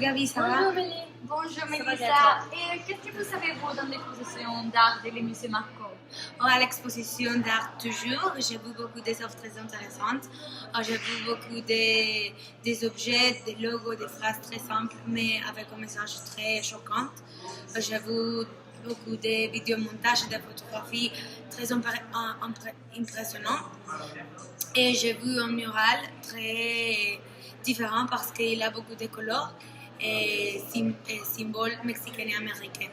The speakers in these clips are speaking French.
Gabi, ça va? Bonjour Mélie. Bonjour va Mélissa. bien, Et qu'est-ce que vous savez vous dans l'exposition d'art de musée Marco? À l'exposition d'art toujours, j'ai vu beaucoup des œuvres très intéressantes. J'ai vu beaucoup des objets, des logos, des phrases très simples, mais avec un message très choquant. J'ai vu beaucoup de vidéomontages et de photographies très impressionnantes. Et j'ai vu un mural très différent parce qu'il a beaucoup de couleurs et symboles mexicains et américains.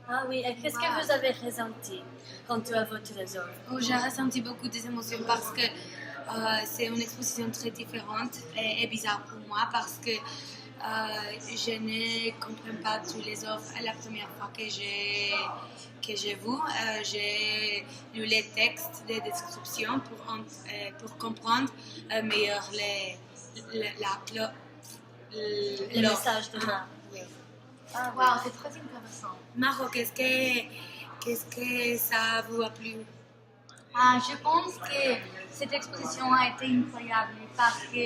Ah oui, et qu'est-ce que vous avez ressenti quand tu as vu les œuvres? J'ai ressenti beaucoup d'émotions parce que c'est une exposition très différente et bizarre pour moi parce que je ne comprends pas toutes les œuvres. La première fois que j'ai vu, j'ai lu les textes de description pour comprendre mieux Le message de l'art. Oui. Ah, wow, c'est très intéressant. Maro, qu'est-ce que ça vous a plu? Je pense que cette exposition a été incroyable parce que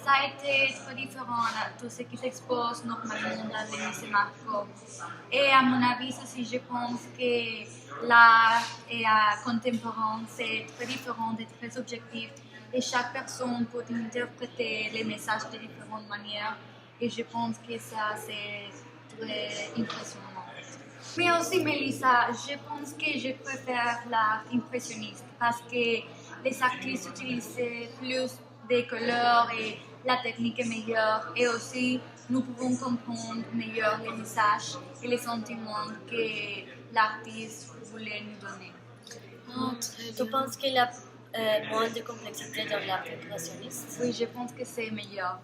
ça a été très différent de tout ce qui s'expose normalement dans le musée Marco. Et à mon avis aussi, je pense que l'art contemporain, c'est très différent, et très objectif. Et chaque personne peut interpréter les messages de différentes manières. Et je pense que ça, c'est très impressionnant. Mais aussi, Mélissa, je pense que je préfère l'art impressionniste parce que les artistes utilisent plus de couleurs et la technique est meilleure. Et aussi, nous pouvons comprendre mieux les messages et les sentiments que l'artiste voulait nous donner. Tu penses qu'il y a moins de complexité dans l'art impressionniste? Oui, je pense que c'est meilleur.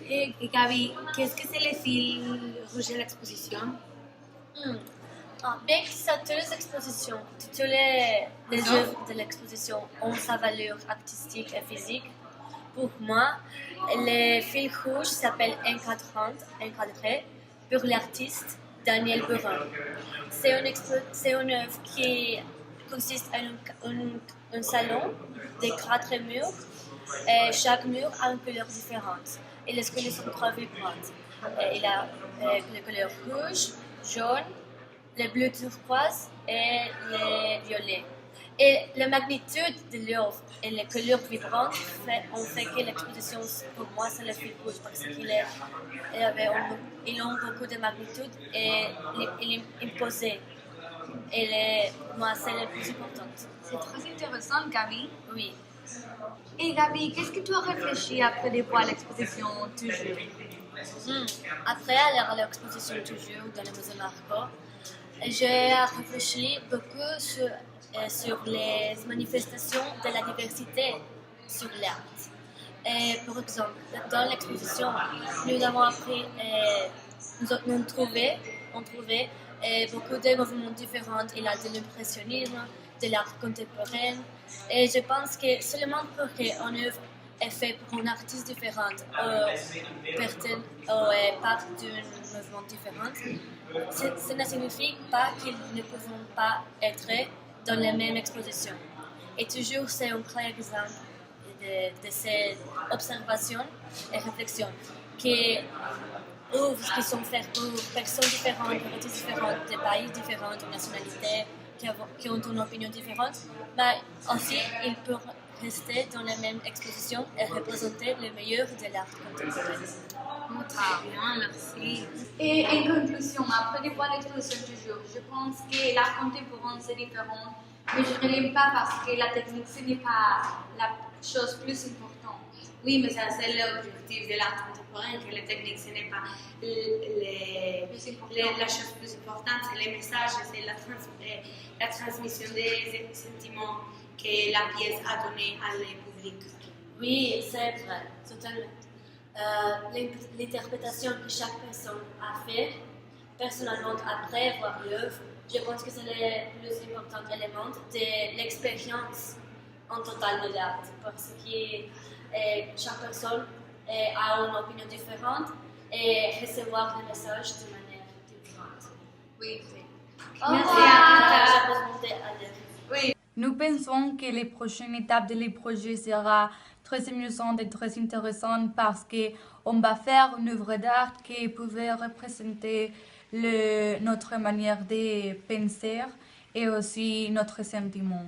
Et Gabi, qu'est-ce que c'est le fil rouge de l'exposition? Bien que toutes les expositions, toutes les œuvres de l'exposition ont sa valeur artistique et physique, pour moi, le fil rouge s'appelle Encadré pour l'artiste Daniel Burin. C'est une œuvre qui consiste en un salon de 4 murs et chaque mur a une couleur différente et les couleurs sont très vibrantes. Il a les couleurs rouge, jaune, le bleu turquoise et le violet. Et la magnitude de l'œuvre et les couleurs vibrantes ont fait que l'exposition, pour moi, c'est le fil rouge parce qu'il a beaucoup de magnitude et il imposait. Et pour moi, c'est le plus important. C'est très intéressant, Gabi. Oui. Et Gabi, qu'est-ce que tu as réfléchi après de voir l'exposition toujours? Après aller à l'exposition toujours dans le musée Marco, j'ai réfléchi beaucoup sur les manifestations de la diversité sur l'art. Par exemple, dans l'exposition, nous avons appris, nous avons trouvé beaucoup de mouvements différents. Il y a de l'impressionnisme, de l'art contemporain. Et je pense que seulement pour qu'une œuvre est faite pour un artiste différent ou part d'un mouvement différent, ça ne signifie pas qu'ils ne peuvent pas être dans la même exposition. Et toujours, c'est un clair exemple de ces observations et réflexions qui sont faites pour personnes différentes, artistes différentes, de pays différents, de nationalités, qui ont une opinion différente, mais aussi ils peuvent rester dans la même exposition et représenter le meilleur de l'art contemporain. Très bien, merci. Et en conclusion, après de voir l'exposition toujours, je pense que l'art contemporain c'est différent, mais je ne l'aime pas parce que la technique ce n'est pas la chose plus importante. Oui, mais ça, c'est l'objectif de l'art contemporain, que la technique, ce n'est pas la chose plus importante, c'est les messages, c'est la transmission des sentiments que la pièce a donné à le public. Oui, c'est vrai, totalement. L'interprétation que chaque personne a fait, personnellement, après voir l'œuvre, je pense que c'est le plus important élément de l'expérience en total de l'art, parce que chaque personne a une opinion différente et recevoir le message de manière différente. Oui, oui. Merci à Je vais demander à l'œuvre. Oui. Nous pensons que les prochaines étapes de les projets sera très amusante et très intéressante parce qu'on va faire une œuvre d'art qui pouvait représenter notre manière de penser et aussi notre sentiment.